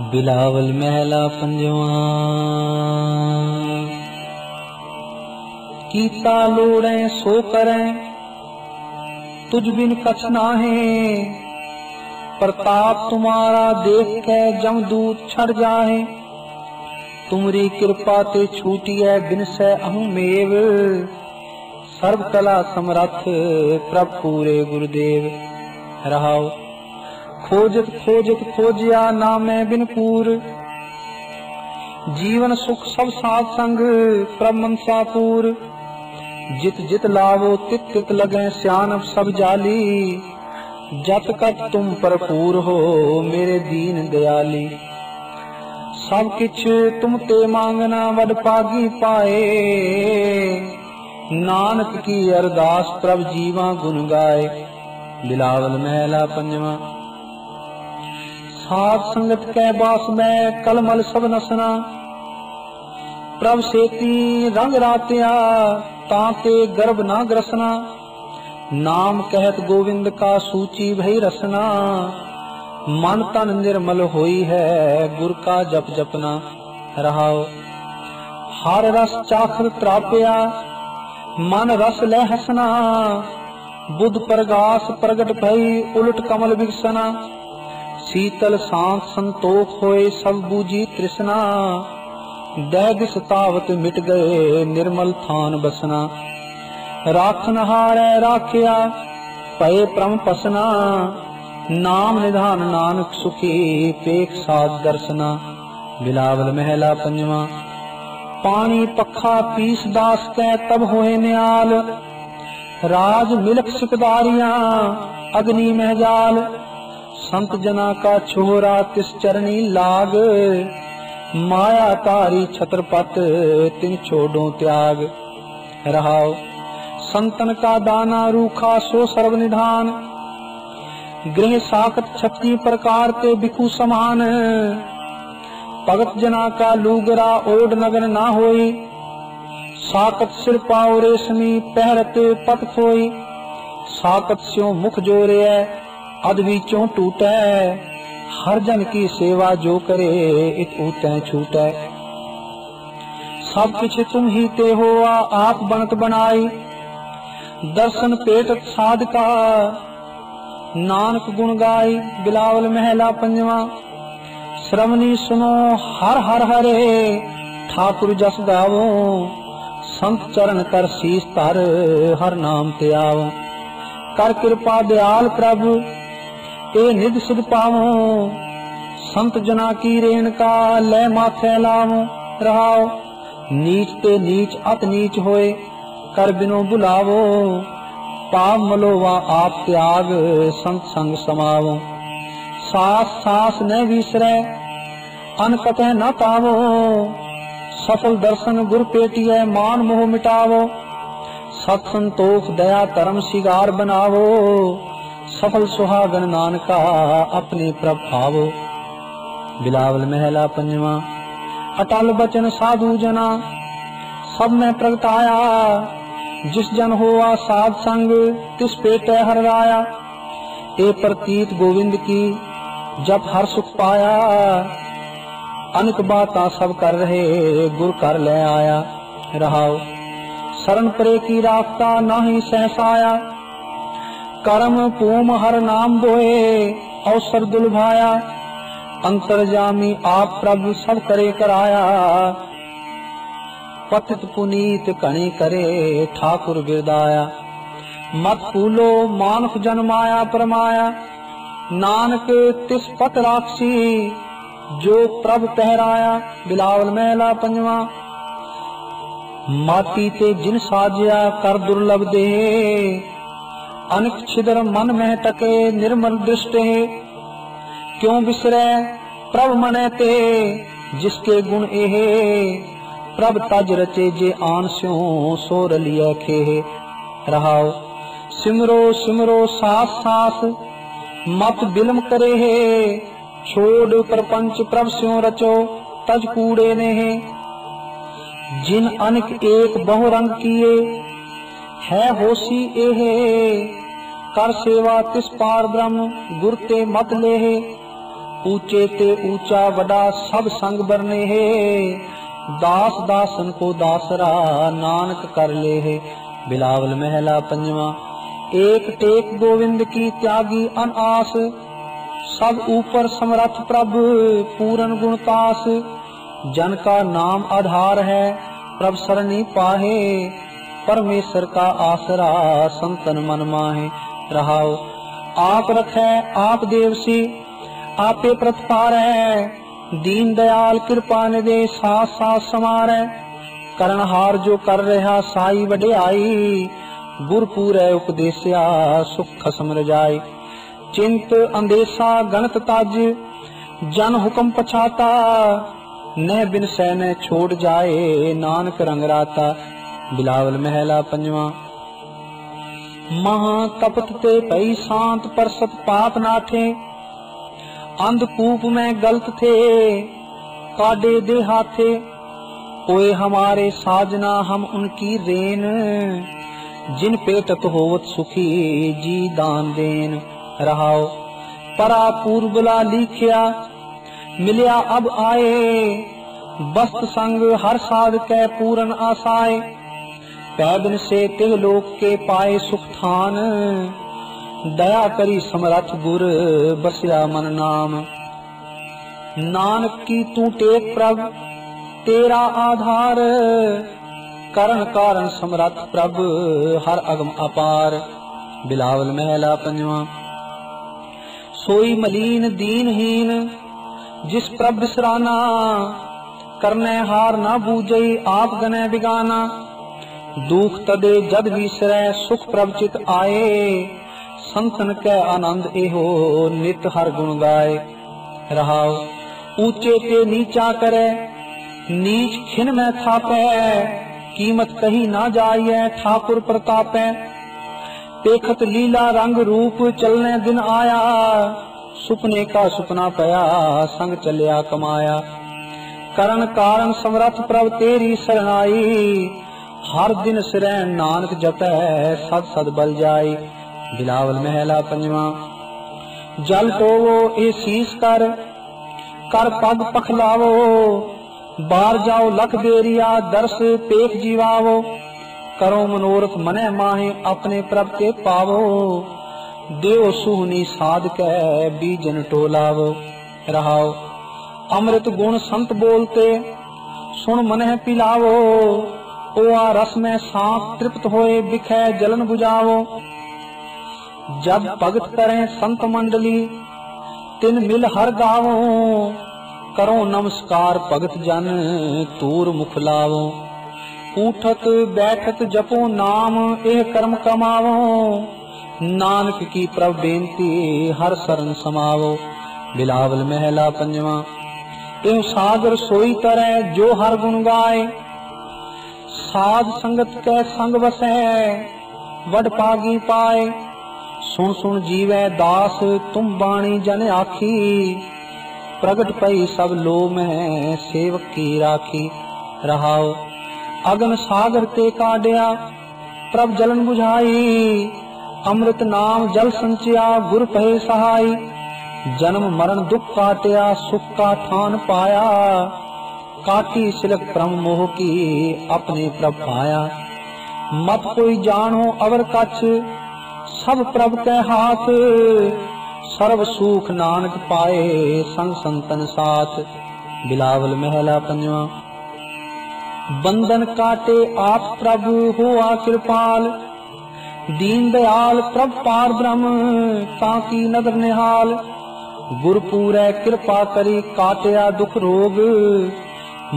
बिलावल महला पंजवा। कीता लोड़े सो करें तुझ बिन कछ नाहे, प्रताप तुम्हारा देख के जमदूत छड़ जाहे। तुमरी कृपा ते छूटिए बिन से अहुमेव, सर्व कला समरथ प्रभ पूरे गुरुदेव। रहाओ खोजत खोजत खोजिया नामे बिन पूर, जीवन सुख सब साथ संग प्रभ मनसापुर। जित जित लावो तित तित लगे स्यानप सब जाली, जत कत तुम भरपूर हो मेरे दीन दयाली। सब किछ तुम ते मांगना वड पागी पाए, नानक की अरदास प्रभ जीवा गुन गाए। बिलावल महला पंजवा। साध संगत कै बास में कलमल सब नसना, प्रभ सेती रंग रातिया ताते गर्भ ना ग्रसना। नाम कहत गोविंद का सूची भई रसना, मन तन निर्मल होई है गुर का जप जपना। रहाओ हर रस चाखर त्रापया मन रस ले हसना, बुध प्रगास प्रगट भई उलट कमल विकसना। शीतल शांत संतोख होए सब बूझी तृष्णा, दैग सतावत मिट गए निर्मल थान बसना। राखन हारै राखिया पए प्रम पसना, नाम निधान नानक सुखी पेख साध दर्शना। बिलावल महला पंजवा। पानी पखा पीस दास कै तब होए न्याल, राज मिलक सिकदारियां अग्नि महजाल। संत जना का छोरा तिस चरनी लाग, माया तारी छत्रपत तिन छोड़ो त्याग। रहाओ संतन का दाना रूखा सो सर्व निधान, गृह साकत 36 प्रकार ते बिखु समान। भगत जना का लूगरा ओड नगन ना होई, साकत सिर पाओ रेशमी पहरत पत खोई। साकत स्यों मुख जोरे अदबीचों टूटे, हर जन की सेवा जो करे इत ऊते छूटे। सब कुछ तुम ही ते हो आप बनत बनाई, दर्शन पेटत साधका नानक गुण गाई। बिलावल महला पंजवा। श्रवणी सुनो हर हर हरे, ठाकुर जस गावो संत चरण कर शीस तर हर नाम ते आवो। कर कृपा दयाल प्रभु ए निध सुध पावो, संत जना की रेणका ले माथे लावो। रहाओ नीच ते नीच अत नीच होए कर बिनो बुलावो, पाप मलोवा आप त्याग संत संग समावो। सास सास न विसरे अन कतः न पावो, सफल दर्शन गुर पेटिए मान मोह मिटावो। सत संतोख दया धर्म सिगार बनावो, सफल सुहागन नानका अपने प्रभावो। बिलावल महला पंजवा। अटल बचन साधु जना सब में प्रगटाया, जिस जन होआ साध संग तिस पेटे हर राया। ए प्रतीत गोविंद की जब हर सुख पाया, अनेक बाता सब कर रहे गुर कर ले आया। रहाओ शरण परे की राखता नाही सहसाया, कर्म पूम हर नाम बोए अवसर दुलभाया। अंतर्जामी आप प्रभु सब करे कराया, पतित पुनीत कणी करे ठाकुर बिरदाया। मत फूलो मानस जन्माया परमाया, नानक तिस पत राक्षी जो प्रभ पहराया। बिलावल महला पंजवा। माटी ते जिन साजिया कर दुर्लभ दे, अनेक छिदर मन में टके निर्मल दृष्टि। क्यों बिसरे प्रभ मने ते जिसके गुण एहे, प्रभ तज रचे जे आन स्यों सो रलिए खेहे। रहाओ सिमरो सिमरो सास सास मत बिलम करे है, छोड़ प्रपंच प्रभ स्यों रचो तज कूड़े ने। जिन अनेक एक बहु रंग किए है होशी एहे, कर सेवा तिस पार ब्रह्म गुर ते मत लेहे। ऊंचे ते ऊंचा वडा सब संग बरने है, दास दासन को दासरा नानक कर ले है। बिलावल महला पंजवा। एक टेक गोविंद की त्यागी अनआस, सब ऊपर समर्थ प्रभु पूरन गुणतास। जन का नाम आधार है प्रभ सरनी पाहे, परमेश्वर का आसरा संतन मन माहे। रहाओ आप रखे आप देवसी, आपे प्रतिपारै, दीन दयाल कृपा निदे साथ साथ समारै। करनहार जो कर रहा साई वड्याई, गुरपुरै उपदेस्या सुख खसम रजाई। चिंत अंदेशा गणत ताज, जन हुक्म पछाता, न बिन सैन छोड़ जाए नानक रंग राता। बिलावल महला पंजवा। महा कपट ते पई शांत परसत पाप नाठे, अंधकूप में गलत थे काडे दे हाथे। कोई हमारे साजना हम उनकी रेन, जिन पेटत होवत सुखी जी दान देन। रहाओ परा पूर्वला लिखिया, मिलिया अब आए, बस्त संग हर साध कै पूरन आसाए। पैदन से तिह लोक के पाए सुख थान, दया करी समरथ गुर बसिया मन नाम। नानक की तू टेक प्रभ तेरा आधार, करण कारण समरथ प्रभ हर अगम अपार। बिलावल महला पंजवा। सोई मलीन दीनहीन जिस प्रभ बिसराना, करने हार ना बूझई आप गने बिगाना। दुख तदे जद विसरै सुख प्रभ चित आए, संतन कै आनंद एहो नित हर गुण गाए। रहाओ ऊंचे ते नीचा करे, नीच खिन में थापै, कीमत कही ना जाइए ठाकुर प्रतापै। देखत लीला रंग रूप चलने दिन आया, सुपने का सुपना पया संग चलिया कमाया। करण कारण समरथ प्रभ तेरी शरणाई, हर दिन सिरै नानक जपै सद सद बल जाई। बिलावल महला पंजवा। जल टोवो ए शीस कर पग पखलावो, बार जाओ लख देरिया दर्श पेख जीवावो। करो मनोरथ मने माहे अपने प्रभ के पावो, देव सुहनी साध कै बीजन टोलावो। रहाओ अमृत गुण संत बोलते, सुन मने पिलावो। ओआ रस में सांप तृप्त होए बिखै जलन बुझावो। जब भगत करें संत मंडली, तिन मिल हर गावो। करो नमस्कार भगत जन तूर मुख लावो। उठत बैठत जपो नाम एह कर्म कमावो। नानक की प्रभ बेनती हर शरण समावो। बिलावल महला पंजवा। एह सागर सोई तरह जो हर गुण गाए, साध संगत कै संग वसै वड पागी पाए। सुन सुन जीवै दास तुम बाणी जन आखी, प्रगट पई सब लो में सेवक की राखी। रहाओ अगन सागर ते काढ़िया प्रभ जलन बुझाई, अमृत नाम जल संचिया गुर पहे सहाई। जन्म मरण दुख काटिया सुख का ठान पाया, काटी सिलक परम मोह की अपने प्रभ पाया। मत कोई जानो अवर कछ सब प्रभ के हाथ, सर्व सुख नानक पाए संग संतन साथ। बिलावल महला पंजवा। बंधन काटे आप प्रभु हुआ कृपाल, दीन दयाल प्रभ पार ब्रह्म ताकि नदर निहाल। गुरपुरै कृपा करी काटिया दुख रोग,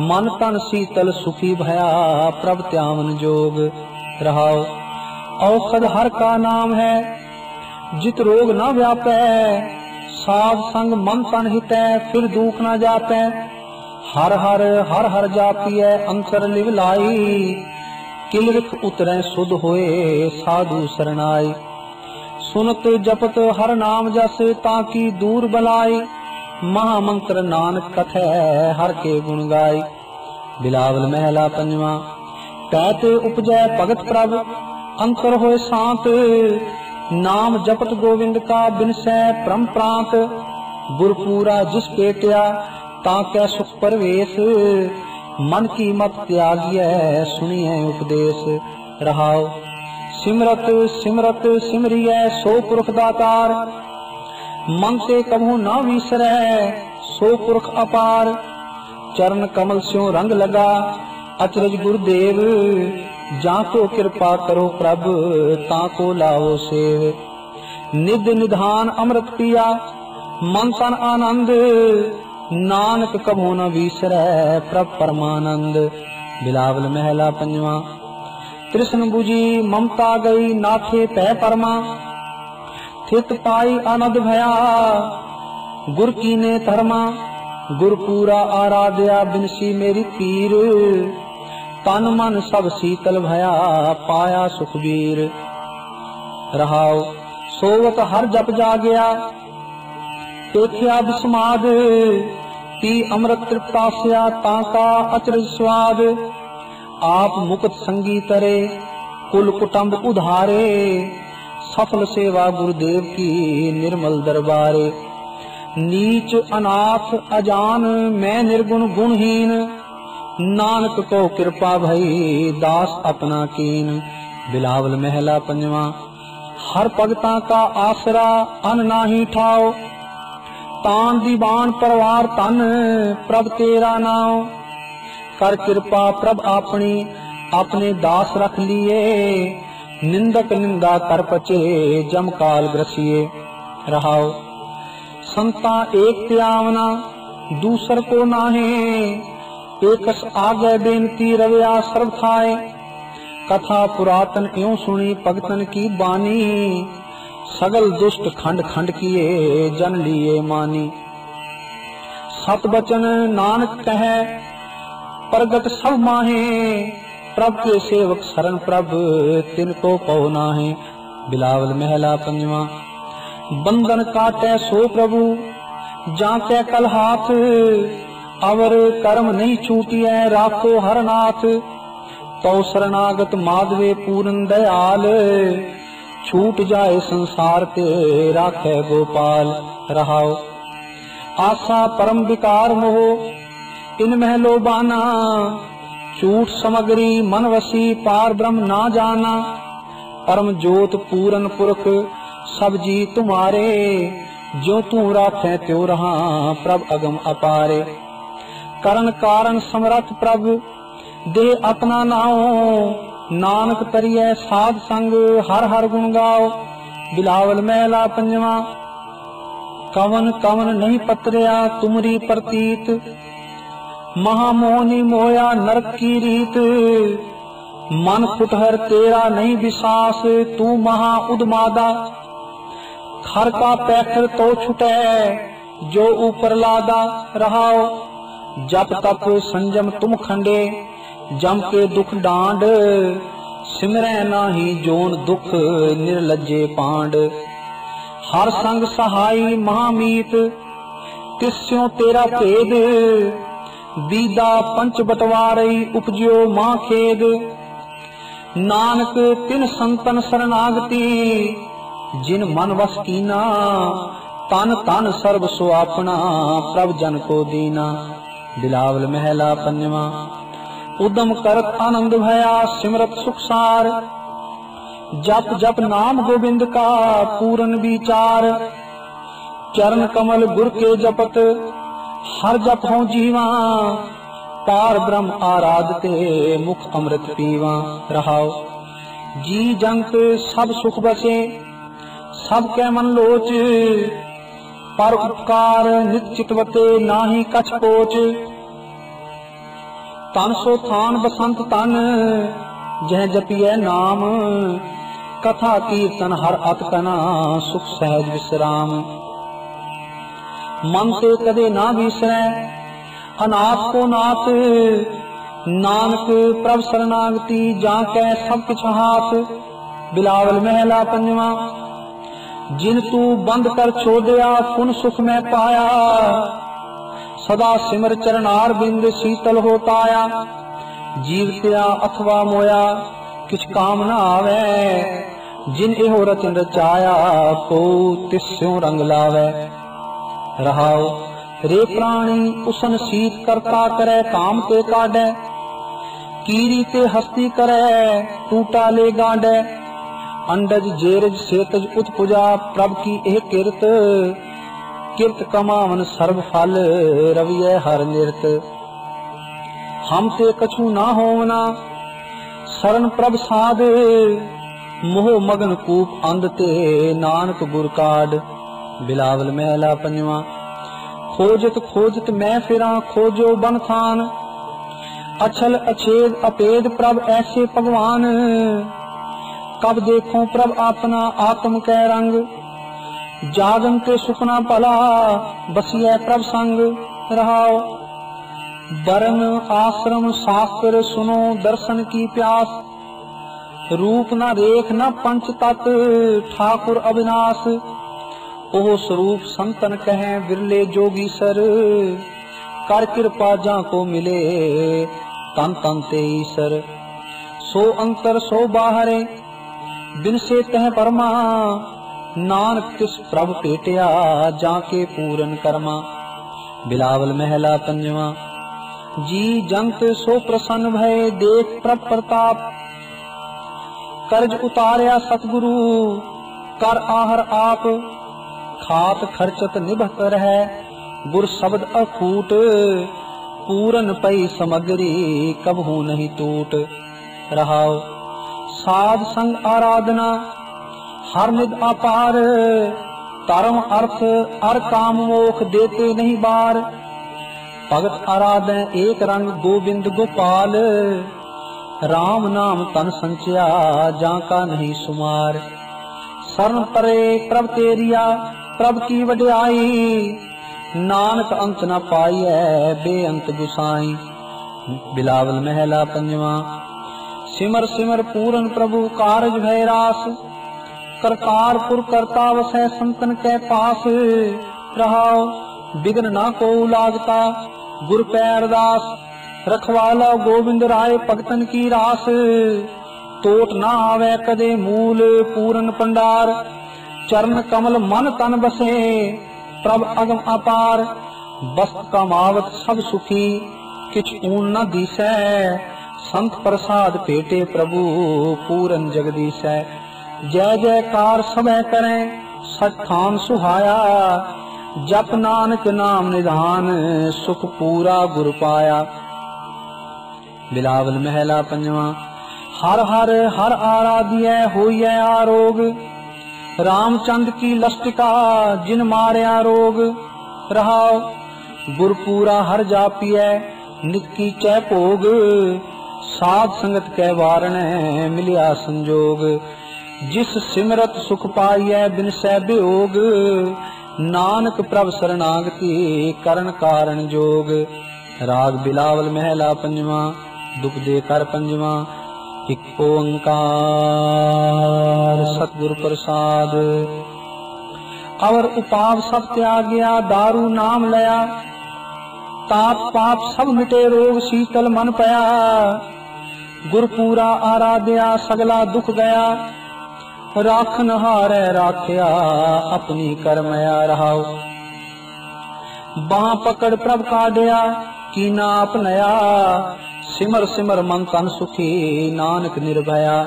मन तन शीतल सुखी भया प्रभ त्यावन जोग। रहाओ औषध हर का नाम है जित रोग न व्यापै, साध संग मन तन हितै फिर दुख न जापै। हर हर हर हर जापिय अंतर लिव लाई, किलरिख उतरै सुध होए साधु शरणाई। सुनत जपत हर नाम जस ताकि दूर बलाई, महामंत्र नानक कथै हर के गुण गाय। बिलावल महला पंजवा। कहते उपजय भगत प्रभ अंतर होए शांत, नाम जपत गोविंद का बिनसै परम प्रांत। गुरपूरा जिस पेटिया ताकै सुख परवेश, मन की मत त्यागिए सुनिए उपदेश। रहाओ सिमरत सिमरत सिमरिए सो पुरख दातार, मन से कभू ना विसरै सो पुरख अपार। चरण कमल स्यों रंग लगा अचरज गुरुदेव, जाको कृपा करो प्रभ ताको लाओ सेव। निध निधान अमृत पिया मन तन आनंद, नानक कभू न विसरै प्रभ परमानंद। बिलावल महला पंजवा। कृष्ण बुझी ममता गई नाथे पै परमा, थित पाई आनंद भया गुर कीने धर्मा। गुरपूरा आराध्या बिनसी मेरी पीर, तन मन सब शीतल भया पाया सुखबीर। रहाओ सोवत हर जप जागया देखिया विस्माद, पी अमृत तृप्तास्या ताका अचरज स्वाद। आप मुकुट संगी तरे कुल कुटुंब उधारे, सफल सेवा गुरुदेव की निर्मल दरबारे। नीच अनाथ अजान मैं निर्गुण गुणहीन, नानक को कृपा भई दास अपना कीन। बिलावल महला पंजवा। हर भगता का आसरा अन नाही ठाओ, तान दीवान परवार तन प्रभ तेरा नाम। कर कृपा प्रभ अपनी अपने दास रख लिए, निंदक निंदा कर पचे जम काल ग्रसिए। रहाओ संता एक त्यावना दूसर को नाहे, एकस आगे बेनती रविया सर्व खाए। कथा पुरातन क्यों सुनी भगतन की बानी, सगल दुष्ट खंड खंड किए जन लिए मानी। सत बचन नानक कहे प्रगट सब माहे, प्रभ के सेवक शरण प्रभ तिनको पौ नाहे। बिलावल महला पंजवा। बंधन काटे सो प्रभु जाके कल हाथ, अवर कर्म नहीं छूटिए राखो हर नाथ। तो शरणागत माधवे पूर्ण दयाल, छूट जाए संसार ते राखे गोपाल। रहाओ आशा परम विकार मोह इनमें लोबाना, झूठ समगरी मन वसी पार ब्रह्म ना जाना। परम ज्योत पूरन पुरख सब जी तुम्हारे, जो तू राखे त्यो रहा प्रभ अगम अपारे। करण कारण समरथ प्रभ दे अपना नाओ, नानक तरिए साध संग हर हर गुण गाओ। बिलावल महला पंजवा। कवन कवन नहीं पतरिया तुमरी प्रतीत, महामोहनी मोया नरक की रीत। मन फुटहर तेरा नहीं विश्वास तू महा उदमादा, खर का पैखर तो छुटे जो ऊपर लादा। रहाओ जप तप संजम तुम खंडे जम के दुख डांड, सिमरै नाही जोन दुख निर्लज्जे पांड। हर संग सहाई महामीत तिस्यों तेरा भेद, बीदा पंच बटवारई उपजियो मां खेद। नानक तिन संतन शरणागति, जिन मन वस कीना तन तन सर्व सुआपना प्रभ जन को दीना। बिलावल महला पंजवा। उदम करत आनंद भया सिमरत सुखसार, जप जप नाम गोविंद का पूरन विचार। चरण कमल गुर के जपत हर जप हो जीवा, पार ब्रह्म आराधते मुख अमृत पीवा। रहाओ जी जंत सब सुख बसे सब के मन लोच, पर उपकार नित चितवते नाही कछ पोच। तन सो थान बसंत तन जह जपिए नाम, कथा कीर्तन हर अतकना सुख सहज विश्राम। मन से कदे ना विसरै अनाथ को नाथ, नानक प्रभ शरणागति जाके सब किछ हाथ। बिलावल महला पंजवा। जिन तू बंद कर छोड़या पुन सुख में पाया, सदा सिमर चरणार बिंद शीतल होताया। जीवत्या अथवा मोया किछ काम न आवे, जिन एहो रचन रचाया को तिस्यों रंग लावे। रहाओ। रे प्राणी उसन शीत करता करे काम ते काडे, कीरी ते हस्ती करे टूटा ले गांडे। अंडज जेरज सेतज उत्पुजा प्रभ की एक किरत, किरत कमावन सर्व फल रविय हर निरत। हम ते कछु ना होवना शरण प्रभ साध, मोह मगन कूप अंध ते नानक गुर काड। बिलावल महला पंजवा। खोजत खोजत मैं फिरा खोजो बन थान, अछल अछेद अपेद प्रभ ऐसे भगवान। कब देखो प्रभ अपना आत्म कै रंग, जागन ते सुपना भला बसिए प्रभ संग। रहाओ। वर्ण आश्रम शास्त्र सुनो दर्शन की प्यास, रूप न रेख न पंच तत्व ठाकुर अविनाश। ओह स्वरूप संतन कहे विरले जोगी सर, कर कृपा जा को मिले तन तन ते ईसर। सो अंतर सो बाहरे बिन से तह परमा, नानक तिस प्रभ पेटिया जाके पूरन कर्मा। बिलावल महला पंजवा। जी जंत सो प्रसन्न भय देख प्रभ प्रताप, कर्ज उतार्या सतगुरु कर आहर आप। खात खर्चत निभत रहे गुर शब्द अफूट, पूरन पई समग्री कबहू नहीं टूट। रहाओ। साध संग आराधना हर निद अपार, धर्म अर्थ अर काम मोख देते नहीं बार। भगत आराधे एक रंग गोविंद गोपाल, राम नाम तन संचया जाका नहीं सुमार। शरण परे प्रभ तेरिया प्रभ की वड्याई, नानक अंत न पाइए बेअंत गुसाई। बिलावल महला पंजवा। सिमर सिमर पूरन प्रभु कारज भय रास, करतारपुर करता वसै संतन के पास। रहाओ। बिघ्न ना को लागता गुर पै अरदास, रखवाला गोविंद राय भगतन की रास। टोट ना आवे कदे मूल पूरन पंडार, चरण कमल मन तन बसे प्रभ अगम अपार। बस्त कमावत सब सुखी किछ ऊन न दिसै, संत प्रसाद पेटे प्रभु पूरन जगदीसै। जय जयकार सबह करें सच थान सुहाया, जप नानक नाम निधान सुख पूरा गुर पाया। बिलावल महला पंजवा। हर हर हर आराध्य होइए आरोग, रामचंद की लष्टिका जिन मारया रोग। रहाओ। गुरपूरा हर जापिय निक्की चै भोग, साध संगत कै वारण मिलिया संजोग। जिस सिमरत सुख पाइय बिन सै वियोग, नानक प्रभ शरणागति करण कारण जोग। राग बिलावल महला पंजवा। दुख दे कर पंजवा। एक ओंकार सतगुर प्रसाद। अवर उपाव सब त्यागया दारू नाम लया, ताप पाप सब मिटे रोग शीतल मन पया। गुरपूरा आराध्या सगला दुख गया, राखन हारे राख्या अपनी करमया। रहाओ। बाँ पकड़ प्रभ काढ़या कीना अपनया, सिमर सिमर मन तन सुखी नानक निर्भया।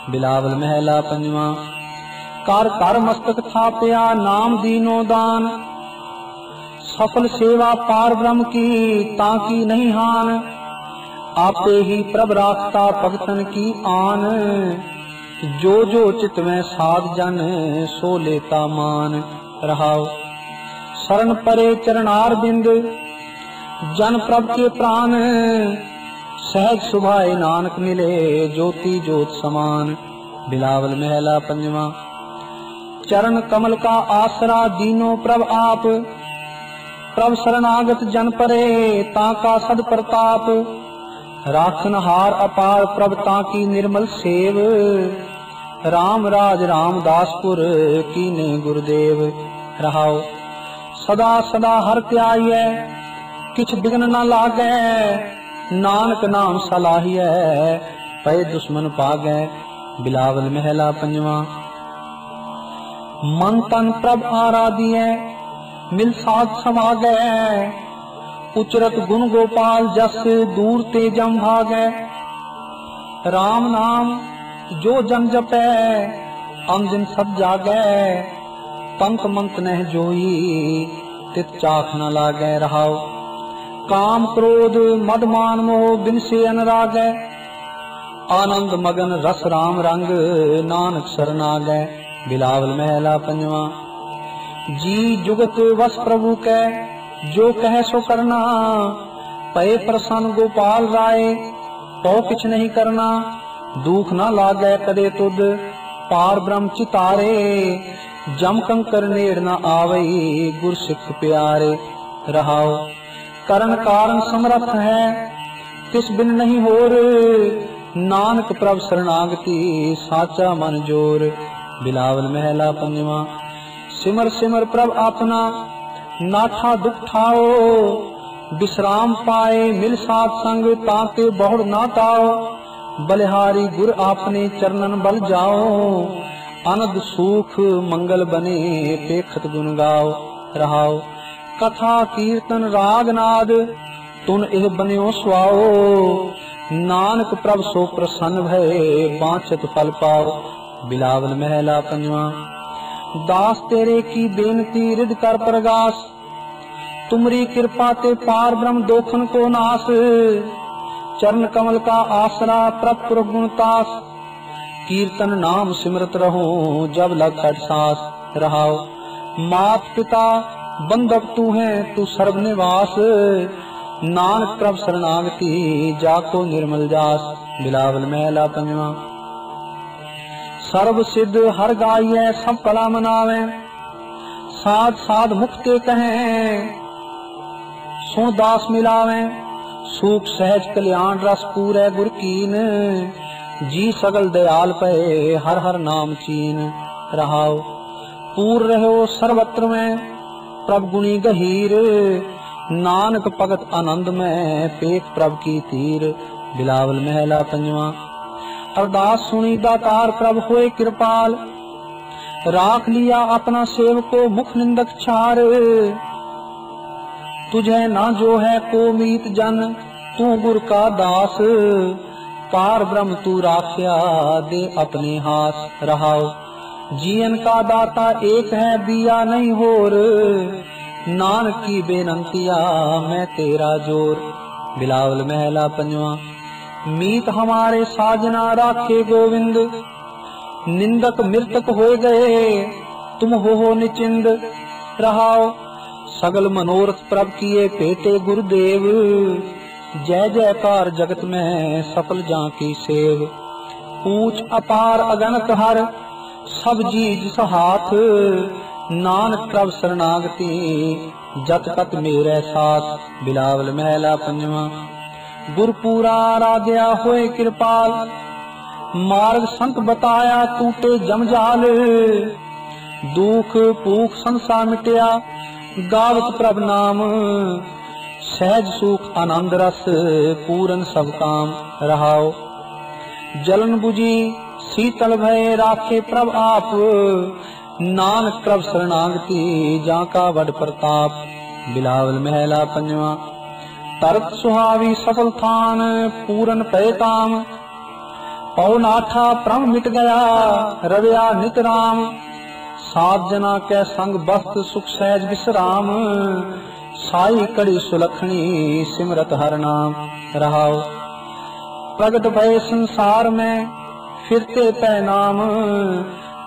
बिलावल महला पंजवा। कर कर मस्तक थापया नाम दीनो दान, सफल सेवा पार ब्रह्म की ताकी नहीं हान। आपे ही प्रभ राखता भगतन की आन, जो जो चित में साध जन सो लेता मान। रहाओ। शरण परे चरणार बिंद जन प्रभ के प्राण, सहज सुभाए नानक मिले ज्योति ज्योत समान। बिलावल महला पंजवा। चरण कमल का आसरा दीनो प्रभ आप, प्रभ शरणागत जन परे ताका सद प्रताप। राखन हार अपार प्रभ ताकी निर्मल सेव, राम राज रामदासपुर कीने गुरुदेव। रहाओ। सदा सदा हर त्याइए किछ बिघ्न न लागे, नानक नाम सलाहिए पै दुश्मन पागे। बिलावल महला पंजवा। मन तन प्रभ आराधिए मिल साथ समागै, उचरत गुण गोपाल जस दूर ते जम भागै। राम नाम जो जन जपै, अंदिन सब जागै, पंत मंत नह जोई, तित चाख न लागै। रहाओ काम क्रोध मद मान मोह बिनसे अनुरागै, आनंद मगन रस राम रंग, नानक शरणागै। बिलावल महला पंजवा। जी जुगत वस प्रभु कै, जो कह सो करना, पए प्रसन्न गोपाल राय, तो किछ नहीं करना। दुख न लागै कदे तुद, पार ब्रह्म चितारे, जम कंकर नेड़ न आवई, गुर सिख प्यारे। रहाओ करण कारण समर्थ है, तिस बिन नहीं होर, नानक प्रभ शरणागति, साचा मन जोर। बिलावल महला पंजवा। सिमर सिमर प्रभ अपना, नाठा दुख ठाओ, विश्राम पाए मिल साथ संग, ताके बहुड़ ना ताओ। बलिहारी गुर आपने चरणन बल जाओ, अनद सुख मंगल बने, पेखत गुन गाओ। रहाओ कथा कीर्तन राग नाद, तुन इह बन्यो सुआओ, नानक प्रभ सो प्रसन्न भय, बांचत फल पाओ। बिलावल महला पंजवा। दास तेरे की बेनती रिद कर प्रगास, तुमरी कृपा ते पार ब्रह्म दोखन को नाश। चरण कमल का आसरा प्रपुर गुणतास, कीर्तन नाम सिमरत रहो, जब लग कट सास। रहाओ मात पिता बंधक तू है, तू सर्व निवास, नानक प्रभ शरणागति, जाको निर्मल जास। बिलावल महला पंजवा। सर्व सिद्ध हर गाये, सब कला मनावे, साध साध मुक्ते कहें, सुन दास मिलावे। सूख सहज कल्याण रस पूरे गुर कीन, जी सगल दयाल पे, हर हर नाम चीन। रहाओ पूर रहो सर्वत्र में, प्रभ गुणी गहीर, नानक भगत आनंद में, पेख प्रभ की तीर। बिलावल महला पंजवा। अरदास सुनी दातार प्रभ होए कृपाल, राख लिया अपना सेवको मुख निंदक छार। तुझे ना जो है को मीत जन, तू गुर का दास, पार ब्रह्म तू राख्या, दे अपने हाथ। रहाओ जीवन का दाता एक है, दिया नहीं होर, नानक की बेनंतिया, मैं तेरा जोर। बिलावल महला पंजवा। मीत हमारे साजना राखे गोविंद, निंदक मृतक हो गए, तुम हो निचिंद। रहाओ सगल मनोरथ प्रभ किए, पेटे गुरुदेव, जय जयकार जगत में, सफल जा की सेव। ऊंच अपार अगणत हर, सब जीज हाथ, नानक प्रभ शरणागति, जत कत मेरे साथ। बिलावल महला पंजवा। गुरपुरा राध्या होए कृपाल, मार्ग संत बताया, टूटे जमजाल, दुख भूख संसार मिटया, गावत प्रभ नाम, सहज सुख आनंद रस, पूरन सब काम। रहाओ जलन बुझी शीतल भय, राखे प्रभ आप, नानक प्रभ शरणागति, जाका वड प्रताप। बिलावल महला पंजवा। तरत सुहावी सफल थान, पूरन पय काम, पौ नाठा प्रम मिट गया, रव्या नित राम। सात जना के संग बस्त सुख सहज विश्राम, साई कड़ी सुलखनी, सिमरत हर नाम। रहाओ प्रगट भय संसार में, फिरते पै नाम,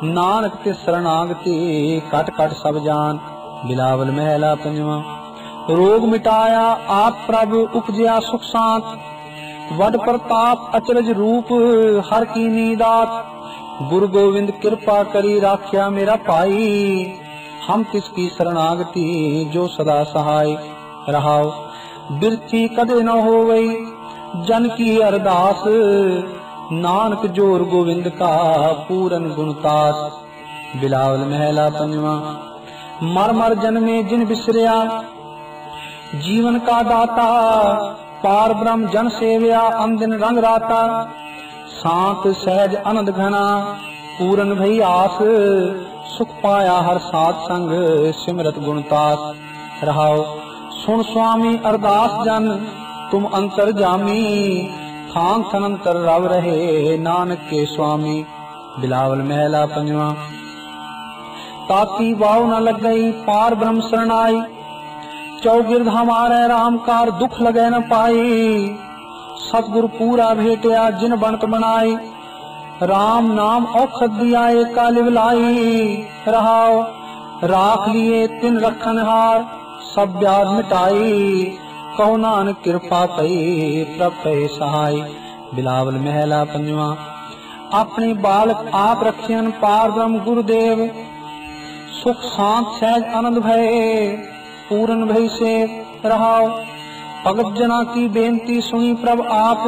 नानक के शरणागति, कट कट सब जान। बिलावल महला पंजवा। रोग मिटाया आप प्रभु, उपजया सुख शांत, वड प्रताप अचरज रूप, हर की नीदात। गुरु गोविंद कृपा करी, राख्या मेरा पाई, हम किसकी शरणागति, जो सदा सहाय। रहाओ बिरथी कदे न होवई, जन की अरदास, नानक जोर गोविंद का, पूरन गुणतास। बिलावल महला पंजवा। मर मर जन्मे जिन बिसरिया, जीवन का दाता, पार ब्रह्म जन सेव्या, अंदिन रंग राता। शांत सहज आनंद घना, पूरन भई आस, सुख पाया हर साध संग सिमरत गुणतास। रहाओ सुन स्वामी अरदास जन तुम अंतर जामी, थान थनंतर रव रहे नानक के स्वामी। बिलावल महला पंजवा। ताती वाव न लग गई पार ब्रह्म शरणाई, चौगिर्द हमारे राम कार दुख लगे न पाई। सतगुरु पूरा भेटिया जिन बनत बनाई, राम नाम औखद दिया एका लिवलाई। रहाओ राख लिए तिन रखन हार सब ब्याज मिटाई, कहो नानक कृपा कई प्रभ कहे सहाय। बिलावल महला पंजवा। अपने बालक आप रखियन पार ब्रह्म गुरुदेव, सुख शांत सहज आनंद भय पूरन भय से। रहाओ भगत जना की बेनती सुनी प्रभ आप,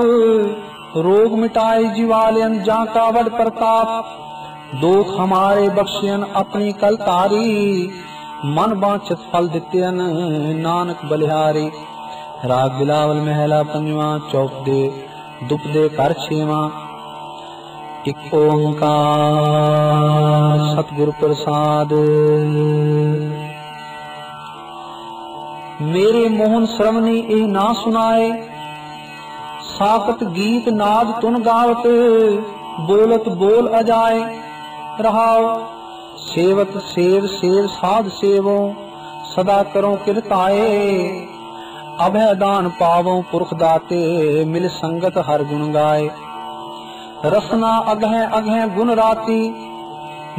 रोग मिटाए जीवालयन जा का बड़ प्रताप। दुख हमारे बख्शियन अपनी कल तारी, मन बांछित फल दित्यन नानक बलिहारी। राग बिलावल महला पंजवा। चौक दे दुप दे कर छेवा। एक ओंकार सतगुरु प्रसाद। मेरे मोहन श्रवणी ए ना सुनाए, साकत गीत नाद तुन गावत, बोलत बोल अजाए। रहाओ सेवत सेव सेव साध सेवो, सदा करो किरताए। अभय दान पावो पुरख दाते, मिल संगत हर गुण गाए। रसना अगह अगह गुण राती,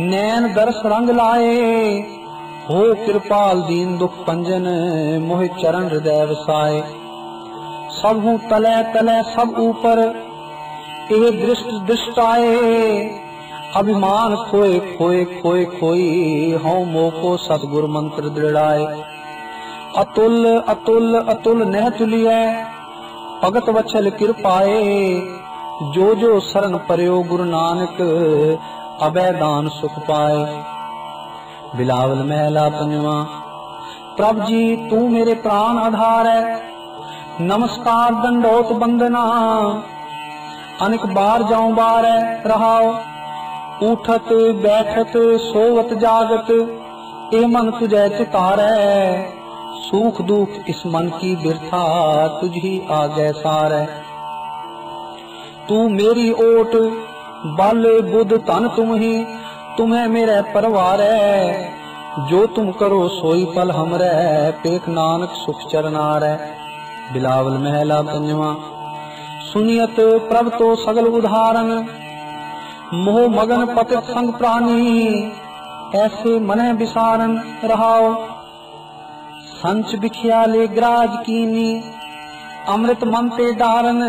नैन दर्श रंग लाए। हो कृपाल दीन दुख पंजन, मोहि चरण हृदय वसाए। सब हूँ तले तले सब ऊपर, एह दृष्ट दृष्टाए। अभिमान खोए खोए खोए खोई, हूँ मोको सतगुरु मंत्र दृढ़ाए। अतुल अतुल अतुल नह तुलिय, भगत वचल कृपाए। जो जो शरण पर्यो गुरु नानक, अभय दान सुख पाए। बिलावल महला पंजवा। प्रभ जी तू मेरे प्राण आधार है, नमस्कार दंडोत बंदना। अनेक बार जाऊं बार है। रहाओ उठत बैठत सोवत जागत, ए मन तुझे चितारै। सुख दुख इस मन की बिरथा, तुझी आगे सारै। तू मेरी ओट बल बुध तन तुम ही, तुम्हें मेरे परवार है। जो तुम करो सोई पल हमरे, पेख नानक सुख चरनार है। बिलावल महला पंजवा। सुनियत प्रभ तो सगल उदाहरण, मोह मगन पतित संग प्राणी। ऐसे मने विसारन। रहाओ संच बिखियाले ग्राज कीनी, अमृत मन ते डारन।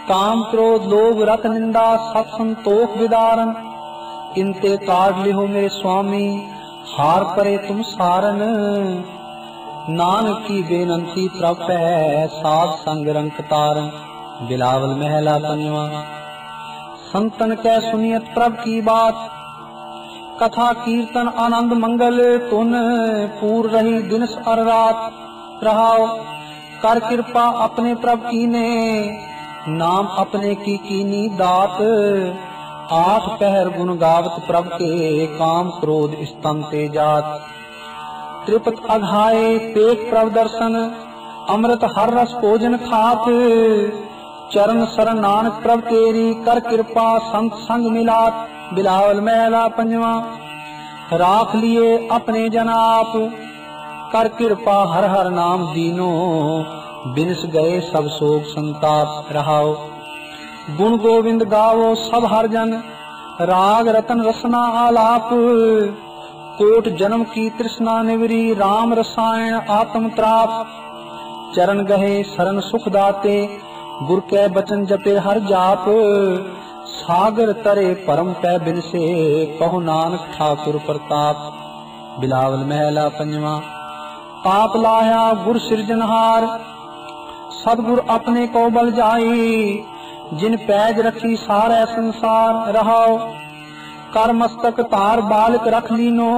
काम क्रोध लोभ रत निंदा, सत संतोख विदारन। इनते काट लिहो मेरे स्वामी, हार करे तुम सारन। नानक की बेनंती प्रभ है, साध संग रंग तारन। बिलावल महला पंजवा। संतन कै सुनियत प्रभ की बात, कथा कीर्तन आनंद मंगल। तुन पूर रही दिन और रात। रहाओ कर कृपा अपने प्रभ कीने, नाम अपने की कीनी दात। आठ पहर गुण गावत प्रभ के, काम क्रोध स्तन ते जात। त्रिपत अघाए पेट प्रभ दर्शन, अमृत हर रस भोजन खात। चरण शरण नानक प्रभ तेरी, कर कृपा संत संग मिलात। बिलावल महला पंजवा। राख लिए अपने जन आप, कर कृपा हर हर नाम दीनो। बिनस गए सब शोक संताप। रहाओ गुण गोविंद गावो सब हर जन, राग रतन रसना आलाप। कोट जन्म की तृष्णा निवरी, राम रसायन आत्म त्राप। चरण गहे शरण सुख दाते, गुर के बचन जपे हर जाप। सागर तरे परम पै बिन से, कहो नानक ठाकुर प्रताप। बिलावल महला पंजवा। पाप लाया गुर सिरजनहार, सतगुर अपने को बल जाई। जिन पैज रखी सारे संसार। रहाओ कर मस्तक तार बालक रख लीनो,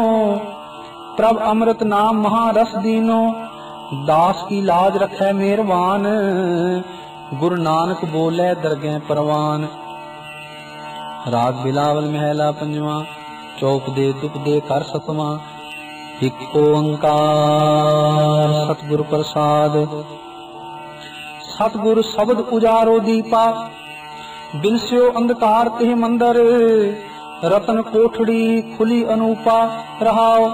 प्रभ अमृत नाम महारस दीनो। दास की लाज रखे मेहरबान, गुरु नानक बोले दरगह परवान। राग बिलावल महला पंजवा। चौप दे दुप दे कर सतमा। एक ओंकार सतगुर प्रसाद। सतगुर शब्द उजारो दीपा, बिनस्यो अंधकार तिह मंदर। रतन कोठड़ी खुली अनूपा, रहाओ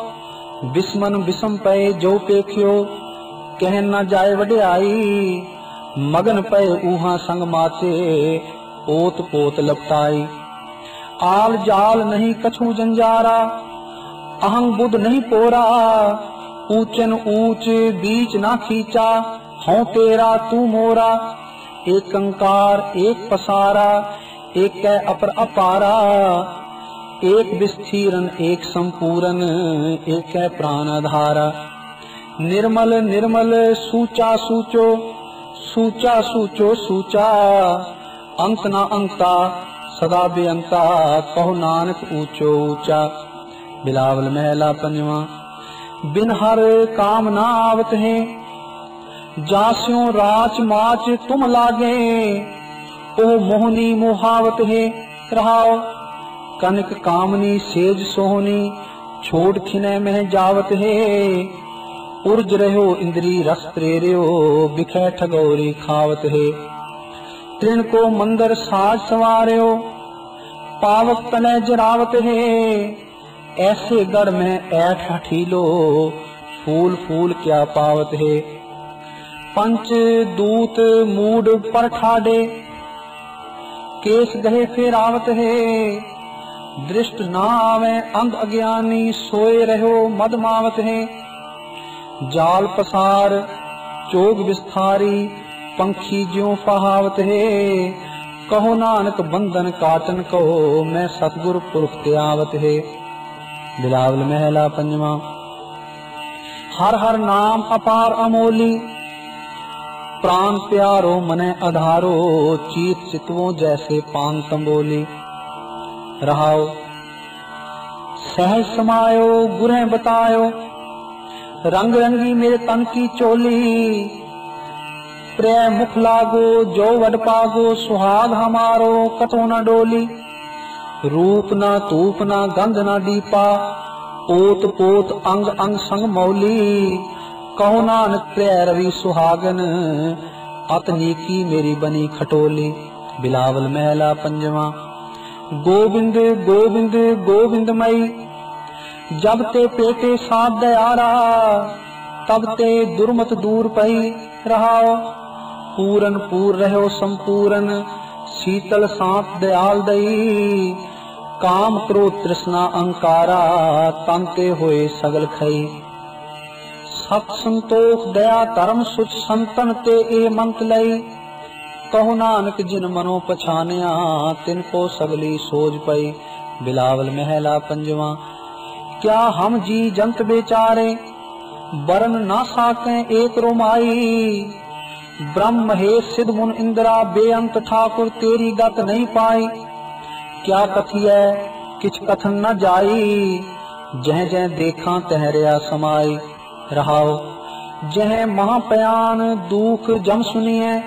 बिस्मन बिसम पए जो पेख्यो। कह न जाए वड्याई, मगन पए ऊहा संग माचे। ओत पोत लपटाई, आल जाल नहीं कछु जंजारा। अहंग बुध नहीं पोरा, ऊंचन ऊंच बीच ना खींचा। हूं तेरा तू मोरा, एक कंकार एक पसारा। एक कै अपर अपारा, एक विस्तीरन एक संपूरन। एक है प्राण आधारा। निर्मल निर्मल सूचा सूचो, सूचा सूचो सूचा। अंत ना अंता सदा बेअंता, कहो नानक ऊंचो ऊंचा। बिलावल महला पंजवा। बिन हर काम ना आवत है, जास्यों राच माच तुम लागे। ओ मोहनी मोहावत है, रहाओ कनक कामनी सेज सोहनी। छोड़ खिने में जावत है, उर्ज रहो इंद्री रस प्रेरियो। बिखे ठगोरी खावत है, तृण को मंदर साज सवारियो। पावक तने जरावत है, ऐसे गढ़ में ऐठ हठीलो। फूल फूल क्या पावत है, पंच दूत मूड पर ठाडे। केस गहे फेरावत है, दृष्ट ना आवे अंध अज्ञानी। सोए रहो मद मावत है, जाल पसार चोग विस्तारी। पंखी ज्यों फहावत है, कहो नानक बंधन काटन कहो। मैं सतगुर पुरख ते आवत है। बिलावल महला पंजवा। हर हर नाम अपार अमोली, प्राण प्यारो मने आधारो। चीत चितवों जैसे पान तंबोली, रहाओ सहज समायो गुरें बतायो। रंग रंगी मेरे तन की चोली, प्रिय मुख लागो जो वड पागो। सुहाग हमारो कतो न डोली, रूप न तूप न गंध न दीपा। ओत पोत अंग अंग संग मौली, कहो नानक प्रिय रवि सुहागन। अतनी की मेरी बनी खटोली। बिलावल महला पंजवा। गोविंद गोविंद गोविंद मई, जब ते पेटे साथ दयारा। तब ते दुर्मत दूर पई, रहाओ पूरन पूर रहो संपूरन। शीतल सांत दयाल दई, काम क्रोध तृष्णा अहंकारा। तंते होए सगल खई, सत संतोख दया धर्म सुच। संतन ते ए मंत लई, कहो नानक जिन मनो पछानिया। तिनको सगली सोज पई। बिलावल महला पंजवा। क्या हम जी जंत बेचारे, बरन ना साकें एक रोमाई। ब्रह्म हे सिद्ध मुन इंद्रा, बेअंत ठाकुर तेरी गत नहीं पाई। क्या कथिए किछ कथन न जाई, जह जह देखा तहरिया समाई। रहाओ जह महापयान दुख जम सुनिए,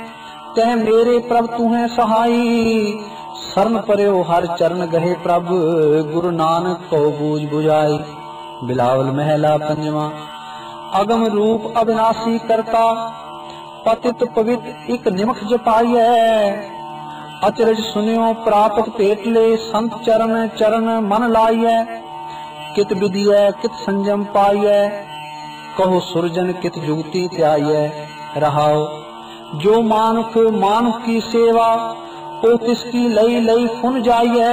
तह मेरे प्रभ तू है सहाई। शरण पर्यो हर चरण गहे प्रभ, गुरु नानक को बूझ बुझाई। बिलावल महला पंजवा। अगम रूप अविनाशी करता, पतित पवित एक निमख जपाइए। अचरज सुनियो प्राप्त पेट ले, संत चरण चरण मन लाइए। कित विधिय कित संयम पाइए, कहो सुरजन कित जुगति त्याइए। रहाओ जो मानुख मानुख की सेवा, ओ तिसकी लई लई फुन जाइए।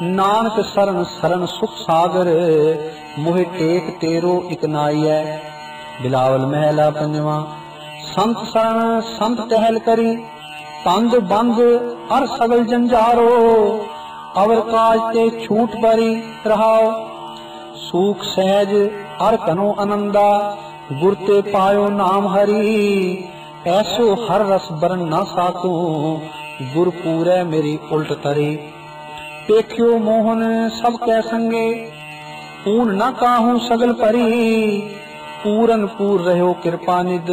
नानक शरण शरण सुख सागर, मोहि टेक तेरो इकनाइए। बिलावल महला पंजवा। संत शरण संत टहल करी, तंग बंद अर सगल जंजारो। अवर काज ते छूट परी, रहाओ सूख सहज अर कनो आनंदा। गुर ते पायो नाम हरि, ऐसो हर रस बरन न साको। गुर पूरे मेरी उल्ट तरी। पेख्यो मोहन सब कै संगे, पून न काहू सगल परी। पूरन पूर रहो कृपा निध,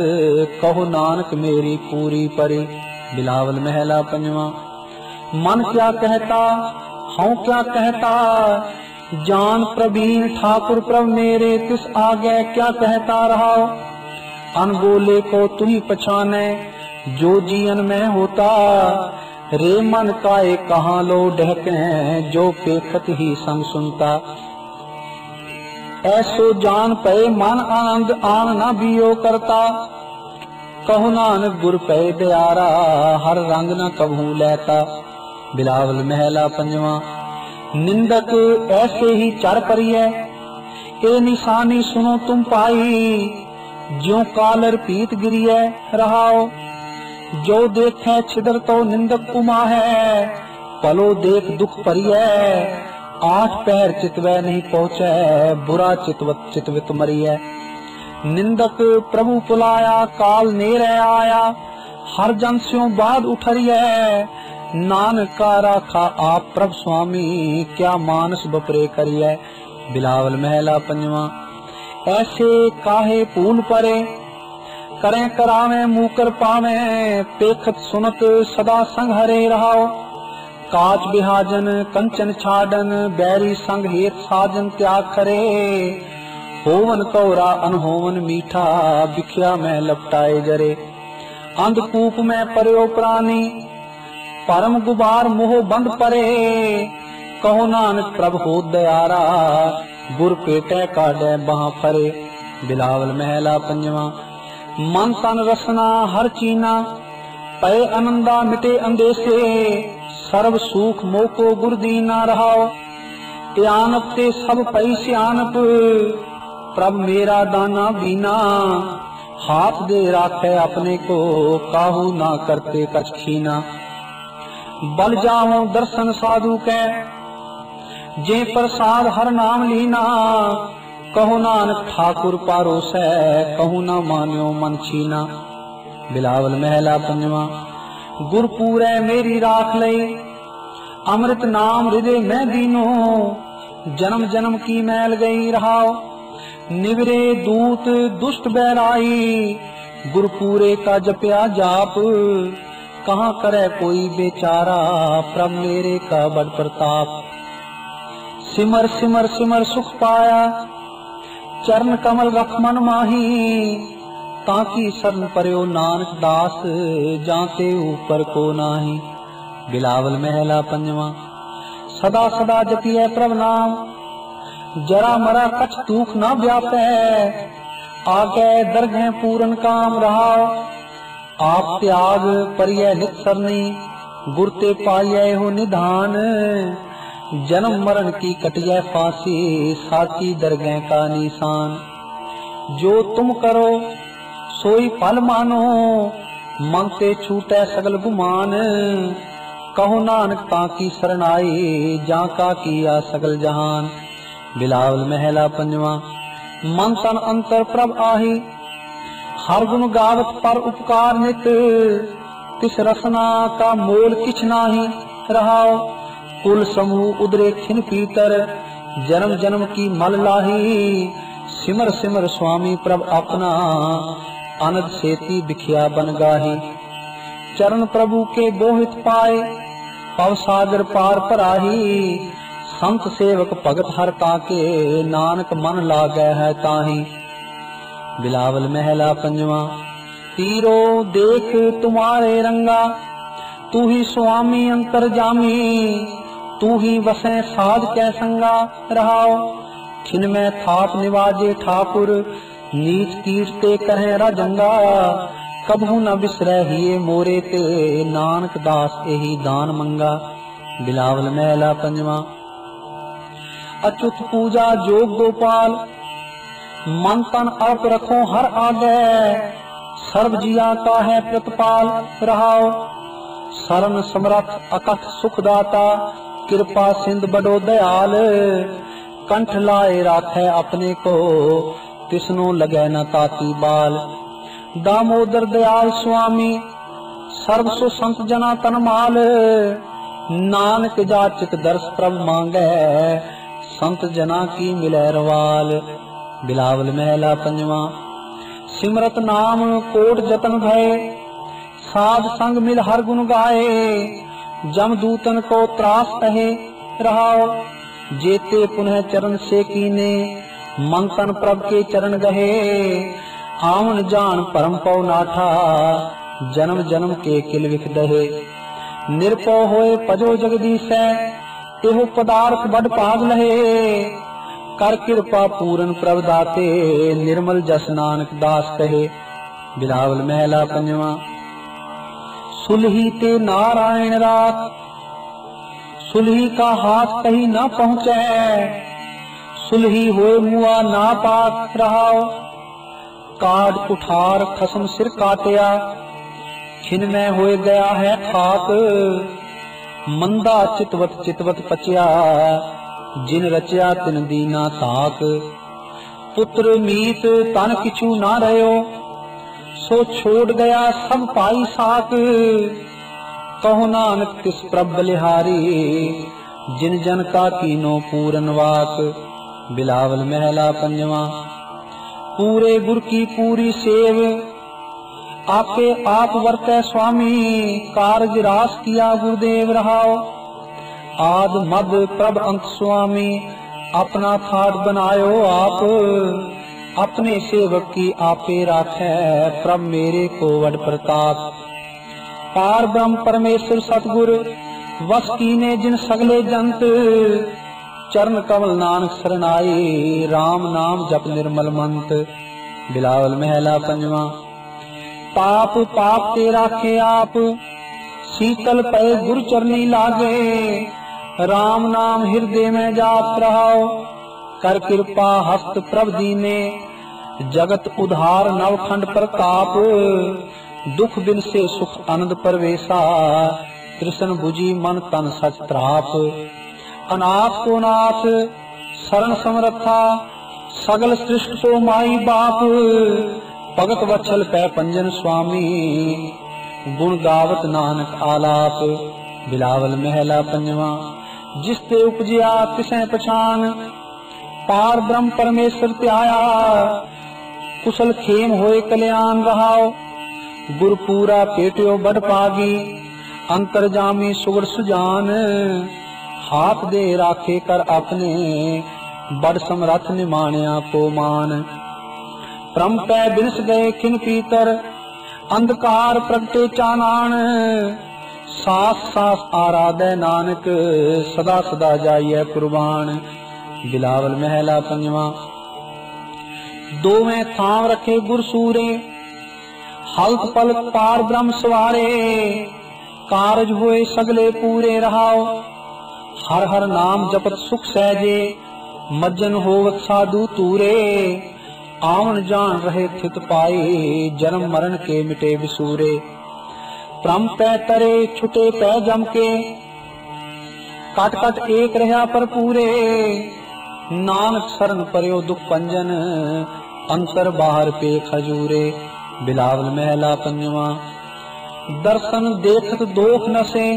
कहो नानक मेरी पूरी परी। बिलावल महला पंजवा। मन क्या कहता हूँ क्या कहता, जान प्रवीण ठाकुर प्रभ मेरे, तिस आगे क्या कहता रहा। अनबोले को तू ही पछाने, जो जीवन में होता। रे मन काए कहाँ लो ढहके, जो पेखत ही संग सुनता। ऐसो जान पे मन आनंद आन न बियो करता। कहु नानक गुर पे दयारा, हर रंग न कभू लेता। बिलावल महला पंजवा। निंदक ऐसे ही चर परिये, ए निशानी सुनो तुम पाई। ज्यों कालर पीत गिरिये रहाओ, जो देखे छिदर तो निंदक उमा है। पलो देख दुख परिये, आठ पैर चितवे नहीं पहुँचे। बुरा चितवित मरिये। निंदक प्रभु पुलाया, काल नेरे आया। हर जन स्यों बाद उठरिये। नानक का राखा आप प्रभु स्वामी, क्या मानस बपरे करिये। बिलावल महला पंजवा। ऐसे काहे फूल परे, करें करावे मुकर पावे। पेखत सुनत सदा संग हरे रहाओ। काच बिहाजन कंचन छाडन, बैरी संग हेत साजन त्याग करे। होवन कौरा अनहोवन मीठा, बिखिया में लपटाए जरे। अंधकूप में पर्यो प्राणी, परम गुबार मोह बंद परे। कहो नानक प्रभ हो दयारा, गुर पेटे काटे बहा फरे। बिलावल महला पंजवा। मन तन रसना हर चीना, पय आनंदा मिटे अंदेसे। सर्व सुख मोको गुर दीना रहाओ। त्यानप ते सब पई सियानप, प्रभ मेरा दाना बीना। हाथ दे राखे अपने को, काहू ना करते कछ खीना। बल जाओ दर्शन साधु के, जे प्रसाद हर नाम लीना। कहो नानक ठाकुर पारोस है, कहू न मान्यो मन छीना। बिलावल महला पंजवा। गुरपुरै मेरी राख ले, अमृत नाम हृदय में दीनो। जन्म जन्म की मैल गई रहाओ, निवरे दूत दुष्ट बैराई। गुरपुरे का जपया जाप, कहाँ करे कोई बेचारा। प्रभ मेरे का बड़ प्रताप। सिमर सिमर सिमर सुख पाया, चरण कमल रख मन माही। ताकि शरण पर्यो नानक दास, जाते ऊपर को नाही। बिलावल महला पंजवा। सदा सदा जपिए प्रभ नाम, जरा मरा कछ दुख न व्यापे। आगे दरगह पूरन काम रहाओ। आप त्याग परिय नित सरनी, गुरते पाये हो निधान। जन्म मरण की कटिया फांसी, साची दरगह का निशान। जो तुम करो सोई फल मानो, मंगते छूटे सगल गुमान। कहो नानक ताकी शरणाई, जाका किया सगल जहान। बिलावल महला पंजवा। मन तन अंतर प्रभ आही, हर गुण गावत पर उपकार नित। तिस रसना का मोल किछ नाही रहाओ। कुल समूह उदरे खिन पीतर, जन्म जन्म की मल लाही। सिमर सिमर स्वामी प्रभ अपना, अनद सेती बिखिया बन गाही। चरण प्रभु के बोहित पाए, पव सागर पार पराही। संत सेवक भगत हर ताके, नानक मन लागे है ताही। बिलावल महला पंजवा। तीरो देख तुम्हारे रंगा, तू ही स्वामी अंतर जामी। तू ही बसे साध कै संगा रहाओ। खिन में थाप निवाजे ठाकुर, नीच कीर्ते कहे राजंगा। कभू न बिसरै हिये मोरे ते, नानक दास एही दान मंगा। बिलावल महला पंजवा। अच्युत पूजा जोग गोपाल, मन तन अर्प रखो हर आगे। सर्व जिया का है प्रतिपाल रहाओ। शरण समरथ अकथ सुखदाता, कृपा सिंध बड़ो दयाल। कंठ लाए राखे अपने को, तिसनो लगे न ताती बाल। दामोदर दयाल स्वामी, सर्व सो संत जना तन माल। नानक जाचित दर्श प्रभ मांगे, संत जना की मिले रवाल। बिलावल महला पंजवा। सिमरत नाम कोट जतन भय, साध संग मिल हर गुण गाए। जमदूतन को त्रास कहे रहाओ। जेते पुनः चरण से कीने, मन तन प्रभ के चरण गहे। आवन जान परम पौ नाठा, जन्म जन्म के किल विख दहे। निरपौ होए पजो जगदीसै, एहो पदार्थ बड़ भाग लहे। कर कृपा पूरन प्रभ दाते, निर्मल जस नानक दास कहे। बिलावल महला पंजवा। सुलही ते नारायण रात, सुलही का हाथ कहीं न पहुँचे। सुलही होए मुआ ना पात रहाओ, काट कुठार खसम सिर काटिया। खिन में होए गया है खाक, मंदा चितवत चितवत पचिया। जिन रचिया तिन दीना ताक। पुत्र मीत तन किछु ना रहो, सो छोड़ गया सब पाई साक। कहो नानक तिस प्रभ बलिहारी, जिन जन का कीनो पूरन वाक। बिलावल महला पंजवा। पूरे गुर की पूरी सेव, आपे आप वर्तै स्वामी। कारज रास किया गुरुदेव रहाओ, आद मद प्रभ अंत स्वामी। अपना ठाट बनायो आप, अपने सेवक की आपे राखै। प्रभ मेरे को वड प्रताप। पार ब्रह्म परमेश्वर सतगुर, वस कीने जिन सगले जंत। चरण कमल नानक सरनाई, राम नाम जप निर्मल मंत। बिलावल महला पंजवा। पाप पाप ते राखे आप, शीतल पै गुरु चरनी लागे। राम नाम हृदय में जाप रहाओ, कर कृपा हस्त प्रभ दीने। जगत उधार नवखंड प्रताप, दुख बिन से सुख आनंद परवेसा। कृष्ण बुझी मन तन सच त्राप। अनाथ को नाथ शरण समरथा, सगल सृष्टि को माई बाप। भगत वत्सल पै पंजन स्वामी, गुण गावत नानक आलाप। बिलावल महला पंजवा। जिसते उपजिया तिसै पछान, पार ब्रह्म परमेश्वर त्याया। कुशल खेम होए कल्याण रहाओ, गुर पूरा पेटियो बड़ पागी। अंतरजामी सुगड़ सुजान, हाथ दे राखे कर अपने। बड़ समरथ निमाणिया को मान। परम पै बिनस गए खिन पीतर, अंधकार प्रगटे चानान। सास सास आराधे नानक, सदा सदा जाइए कुर्बान। बिलावल महला पंजवा। दोवें थाम रखे गुर सूरे, हल्क पलक पार ब्रह्म सवारे। कारज हुए सगले पूरे रहाओ, हर हर नाम जपत सुख सहजे। मज्जन होवत साधु तूरे, आवन जान रहे थित पाए। जन्म मरण के मिटे विसूरे। प्रम पै तरे छुटे पै जम के, कट कट एक रहा पर पूरे। नानक शरण पर्यो दुख पंजन, अंतर बाहर पे खजूरे। बिलावल महला पंजवा। दर्शन देखत दोख नसे,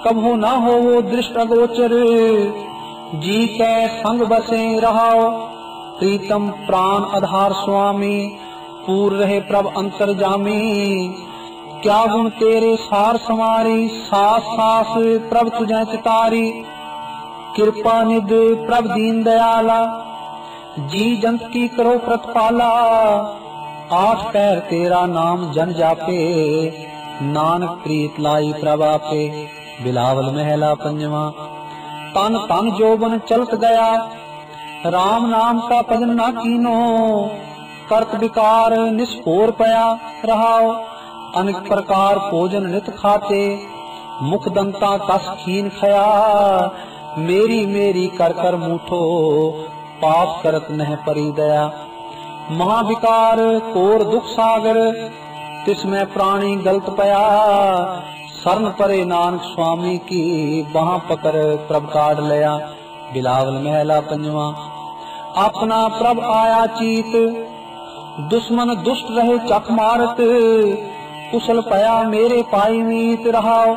कभो न हो वो दृष्ट अगोचर। जी कै संग बसे रहाओ, प्रीतम प्राण आधार स्वामी। पूर रहे प्रभ अंतर जामी, क्या गुण तेरे सार समारी। सास सास प्रभ तुझे चितारी, कृपा निध प्रभ दीन दयाला। जी जंत की करो प्रतिपाला, आठ पैर तेरा नाम जन जापे। नानक प्रीत लाई प्रभापे। बिलावल महला पंजवा। तन तन जोबन चलत गया, राम नाम का भजन ना कीनो। करत विकार निष्पोर पया रहाओ, अनेक प्रकार भोजन नित खाते। मुख दंता कस खीन खया, मेरी मेरी कर कर मूठो। पाप करत नह परी दया। महाविकार कोर दुख सागर, तिसमें प्राणी गलत पया। शरण परे नानक स्वामी की, वहां पकड़ प्रभ काढ़ लया। बिलावल महला पंजवा। अपना प्रभ आया चीत, दुश्मन दुष्ट रहे चख मारत। कुशल पया मेरे पाई मीत रहाओ,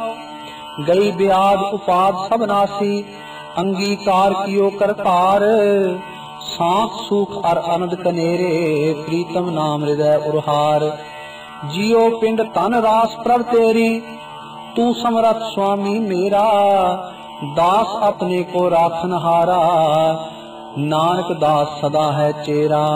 गई ब्याज उपाद सब नासी। अंगीकार कियो करतार, सांख सुख और आनंद कनेरे। प्रीतम नाम हृदय उरहार, जियो पिंड तन रास प्रभ तेरी। तू समरथ स्वामी मेरा, दास अपने को राखन हारा, नानक दास सदा है चेरा।